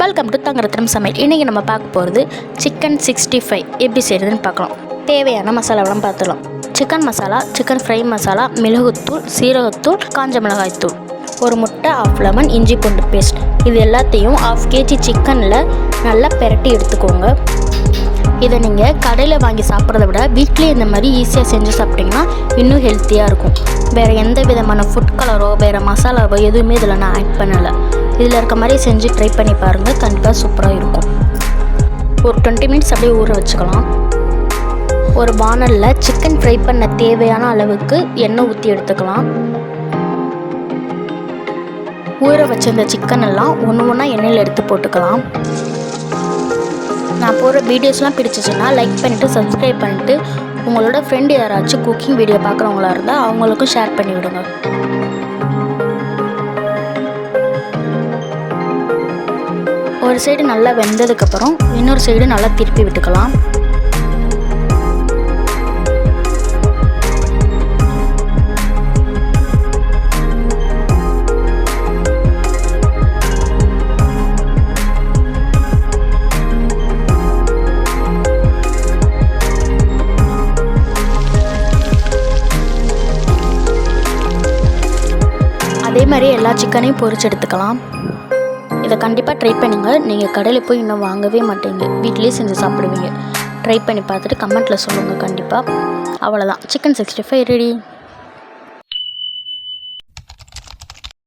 Welcome to Thangarathnam சமையல். இன்றைக்கி நம்ம பார்க்க போகிறது சிக்கன் 65 எப்படி செய்கிறதுன்னு பார்க்கலாம். தேவையான மசாலாவெல்லாம் பார்த்துக்கலாம். Chicken masala, chicken fry masala, மிளகுத்தூள், சீரகத்தூள், காஞ்ச மிளகாய்த்தூள், ஒரு முட்டை, 1/2 லெமன், இஞ்சி பூண்டு பேஸ்ட். இது எல்லாத்தையும் 1/2 kg சிக்கனில் நல்லா பெரட்டி எடுத்துக்கோங்க. இதை நீங்கள் கடையில் வாங்கி சாப்பிட்றத விட வீட்டிலே இந்த மாதிரி ஈஸியாக செஞ்சு சாப்பிட்டிங்கன்னா இன்னும் ஹெல்த்தியாக இருக்கும். வேறு எந்த விதமான ஃபுட் கலரோ வேறு மசாலாவோ எதுவுமே இதில் நான் ஆட் பண்ணலை. இதில் இருக்க மாதிரி செஞ்சு ட்ரை பண்ணி பாருங்கள், கண்டிப்பாக சூப்பராக இருக்கும். ஒரு 20 மினிட்ஸ் அப்படியே ஊற வச்சுக்கலாம். ஒரு வானலில் சிக்கன் ஃப்ரை பண்ண தேவையான அளவுக்கு எண்ணெய் ஊற்றி எடுத்துக்கலாம். ஊற வச்ச இந்த சிக்கன் எல்லாம் ஒன்று ஒன்றா எண்ணெயில் எடுத்து போட்டுக்கலாம். நான் போடுற வீடியோஸ்லாம் பிடிச்சிச்சின்னா லைக் பண்ணிவிட்டு சப்ஸ்கிரைப் பண்ணிவிட்டு உங்களோட ஃப்ரெண்டு யாராச்சும் குக்கிங் வீடியோ பார்க்குறவங்களா இருந்தால் அவங்களுக்கும் ஷேர் பண்ணி விடுங்க. ஒரு சைடு நல்லா வெந்ததுக்கப்புறம் இன்னொரு சைடு நல்லா திருப்பி விட்டுக்கலாம். அதே மாதிரி எல்லா சிக்கனையும் பொரிச்சு எடுத்துக்கலாம். இதை கண்டிப்பாக ட்ரை பண்ணுங்கள். நீங்கள் கடையில் போய் இன்னும் வாங்கவே மாட்டீங்க, வீட்டிலேயே செஞ்சு சாப்பிடுவீங்க. ட்ரை பண்ணி பார்த்துட்டு கமெண்ட்டில் சொல்லுங்கள் கண்டிப்பாக. அவ்வளோதான், சிக்கன் 65 ரெடி.